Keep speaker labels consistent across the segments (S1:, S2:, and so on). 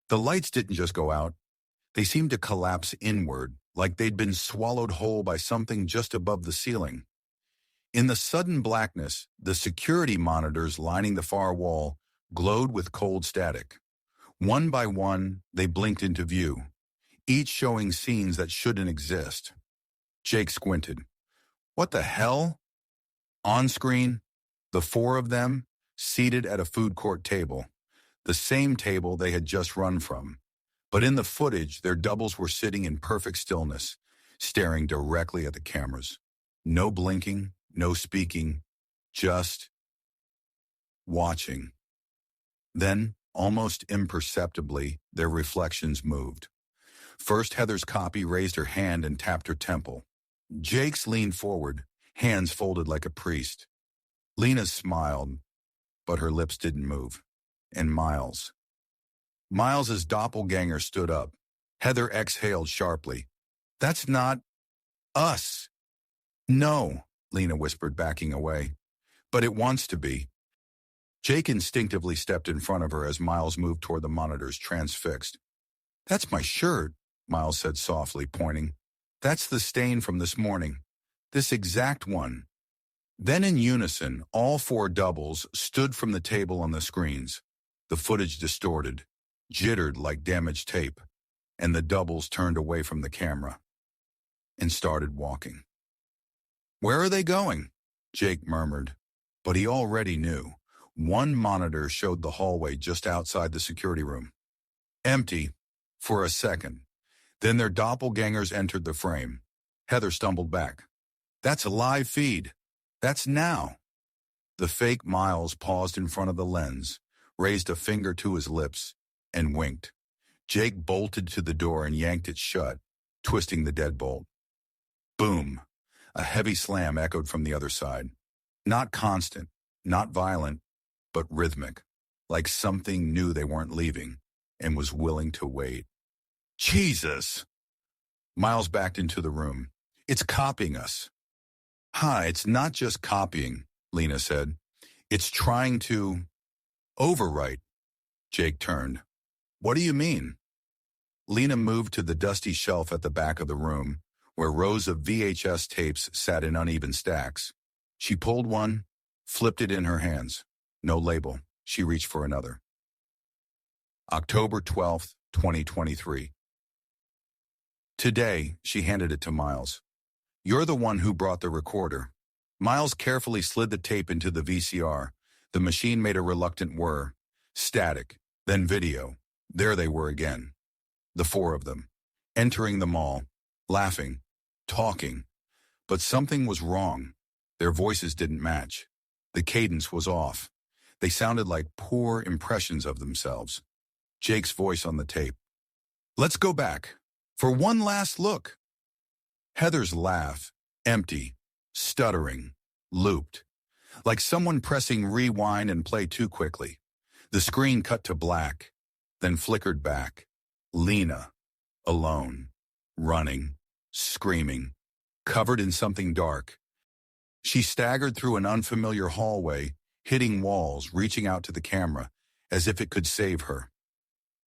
S1: The lights didn't just go out. They seemed to collapse inward, like they'd been swallowed whole by something just above the ceiling. In the sudden blackness, the security monitors lining the far wall glowed with cold static. One by one, they blinked into view, each showing scenes that shouldn't exist. Jake squinted. What the hell? On screen, the four of them, seated at a food court table, the same table they had just run from. But in the footage, their doubles were sitting in perfect stillness, staring directly at the cameras. No blinking, no speaking, just watching. Then, almost imperceptibly, their reflections moved. First, Heather's copy raised her hand and tapped her temple. Jake's leaned forward, hands folded like a priest. Lena's smiled, but her lips didn't move. And Miles's doppelganger stood up. Heather exhaled sharply. That's not us. No, Lena whispered, backing away. But it wants to be. Jake instinctively stepped in front of her as Miles moved toward the monitors, transfixed. That's my shirt, Miles said softly, pointing. That's the stain from this morning. This exact one. Then in unison, all four doubles stood from the table on the screens. The footage distorted, jittered like damaged tape, and the doubles turned away from the camera and started walking. Where are they going? Jake murmured, but he already knew. One monitor showed the hallway just outside the security room. Empty, for a second. Then their doppelgangers entered the frame. Heather stumbled back. That's a live feed. That's now. The fake Miles paused in front of the lens, raised a finger to his lips, and winked. Jake bolted to the door and yanked it shut, twisting the deadbolt. Boom! A heavy slam echoed from the other side. Not constant, not violent, but rhythmic, like something knew they weren't leaving and was willing to wait. Jesus! Miles backed into the room. It's copying us. It's not just copying, Lena said. It's trying to overwrite. Jake turned. What do you mean? Lena moved to the dusty shelf at the back of the room, where rows of VHS tapes sat in uneven stacks. She pulled one, flipped it in her hands. No label. She reached for another. October 12th, 2023. Today, she handed it to Miles. You're the one who brought the recorder. Miles carefully slid the tape into the VCR. The machine made a reluctant whir. Static, then video. There they were again. The four of them, entering the mall, laughing, talking. But something was wrong. Their voices didn't match. The cadence was off. They sounded like poor impressions of themselves. Jake's voice on the tape. Let's go back. For one last look. Heather's laugh, empty, stuttering, looped. Like someone pressing rewind and play too quickly. The screen cut to black, then flickered back. Lena, alone, running, screaming, covered in something dark. She staggered through an unfamiliar hallway, hitting walls, reaching out to the camera, as if it could save her.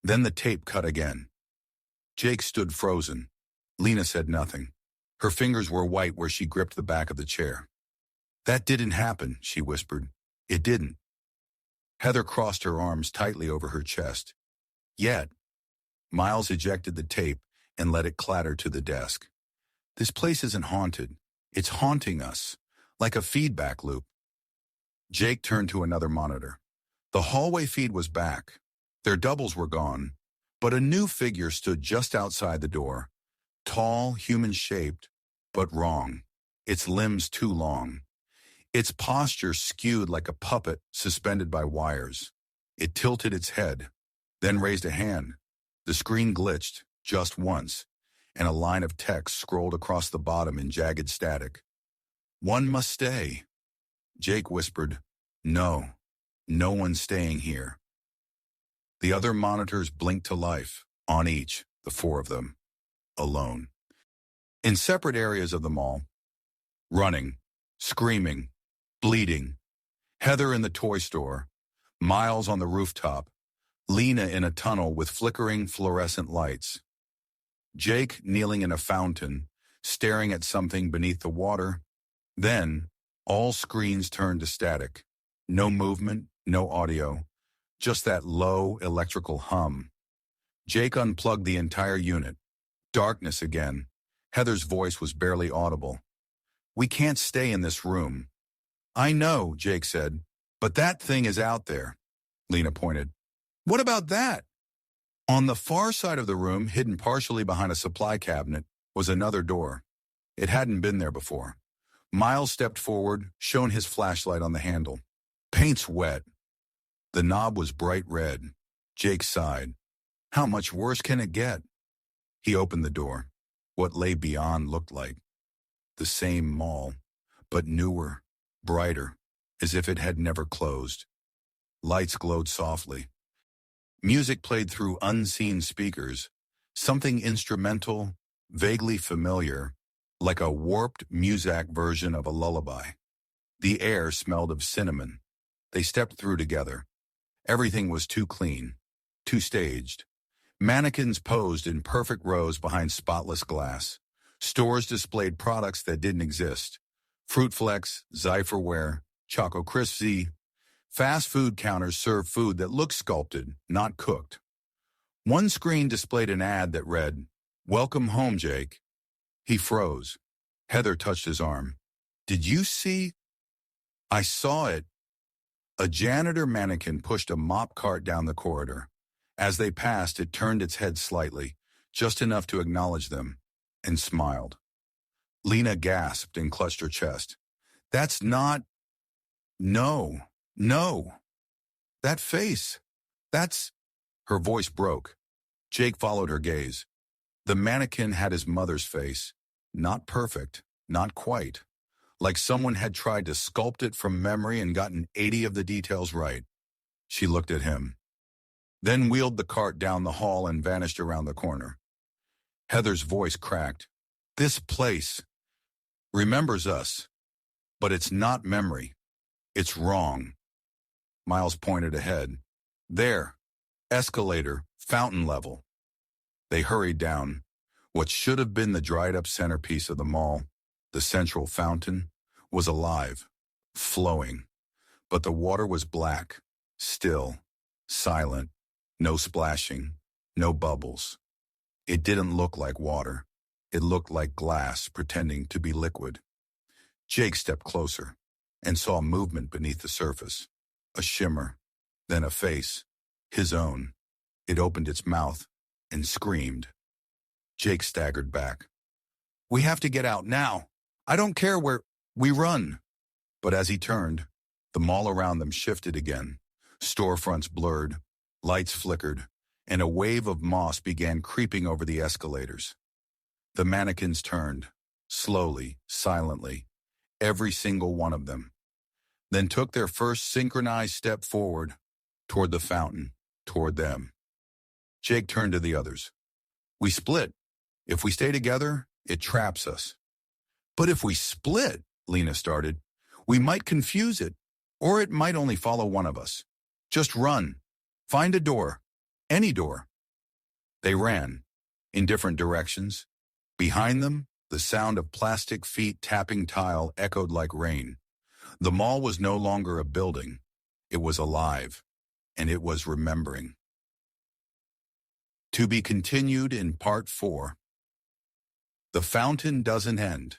S1: Then the tape cut again. Jake stood frozen. Lena said nothing. Her fingers were white where she gripped the back of the chair. That didn't happen, she whispered. It didn't. Heather crossed her arms tightly over her chest. Yet, Miles ejected the tape and let it clatter to the desk. This place isn't haunted. It's haunting us, like a feedback loop. Jake turned to another monitor. The hallway feed was back. Their doubles were gone, but a new figure stood just outside the door. Tall, human-shaped, but wrong. Its limbs too long. Its posture skewed like a puppet suspended by wires. It tilted its head, then raised a hand. The screen glitched, just once, and a line of text scrolled across the bottom in jagged static. One must stay. Jake whispered, No, no one's staying here. The other monitors blinked to life, on each, the four of them, alone. In separate areas of the mall, running, screaming, bleeding. Heather in the toy store, Miles on the rooftop, Lena in a tunnel with flickering fluorescent lights. Jake kneeling in a fountain, staring at something beneath the water. Then, all screens turned to static. No movement, no audio, just that low electrical hum. Jake unplugged the entire unit. Darkness again. Heather's voice was barely audible. "We can't stay in this room." "I know," Jake said, "but that thing is out there." Lena pointed. "What about that?" On the far side of the room, hidden partially behind a supply cabinet, was another door. It hadn't been there before. Miles stepped forward, shone his flashlight on the handle. "Paint's wet." The knob was bright red. Jake sighed. How much worse can it get? He opened the door. What lay beyond looked like the same mall, but newer, brighter, as if it had never closed. Lights glowed softly. Music played through unseen speakers, something instrumental, vaguely familiar, like a warped Muzak version of a lullaby. The air smelled of cinnamon. They stepped through together. Everything was too clean, too staged. Mannequins posed in perfect rows behind spotless glass. Stores displayed products that didn't exist. Fruit Flex, Zypherware, Choco Crisp Z. Fast food counters served food that looked sculpted, not cooked. One screen displayed an ad that read, "Welcome home, Jake." He froze. Heather touched his arm. "Did you see?" "I saw it." A janitor mannequin pushed a mop cart down the corridor. As they passed, it turned its head slightly, just enough to acknowledge them, and smiled. Lena gasped and clutched her chest. "That's not... No, no. That face. That's..." Her voice broke. Jake followed her gaze. The mannequin had his mother's face. Not perfect, not quite. Like someone had tried to sculpt it from memory and gotten 80 of the details right. She looked at him, then wheeled the cart down the hall and vanished around the corner. Heather's voice cracked. "This place remembers us, but it's not memory. It's wrong." Miles pointed ahead. "There, escalator, fountain level." They hurried down. What should have been the dried-up centerpiece of the mall, the central fountain, was alive, flowing. But the water was black, still, silent, no splashing, no bubbles. It didn't look like water. It looked like glass pretending to be liquid. Jake stepped closer and saw movement beneath the surface. A shimmer, then a face, his own. It opened its mouth and screamed. Jake staggered back. "We have to get out now. I don't care where we run." But as he turned, the mall around them shifted again. Storefronts blurred, lights flickered, and a wave of moss began creeping over the escalators. The mannequins turned, slowly, silently, every single one of them, then took their first synchronized step forward, toward the fountain, toward them. Jake turned to the others. "We split. If we stay together, it traps us." "But if we split," Lena started, "we might confuse it, or it might only follow one of us. Just run. Find a door. Any door." They ran, in different directions. Behind them, the sound of plastic feet tapping tile echoed like rain. The mall was no longer a building. It was alive, and it was remembering. To be continued in Part 4. The Fountain Doesn't End.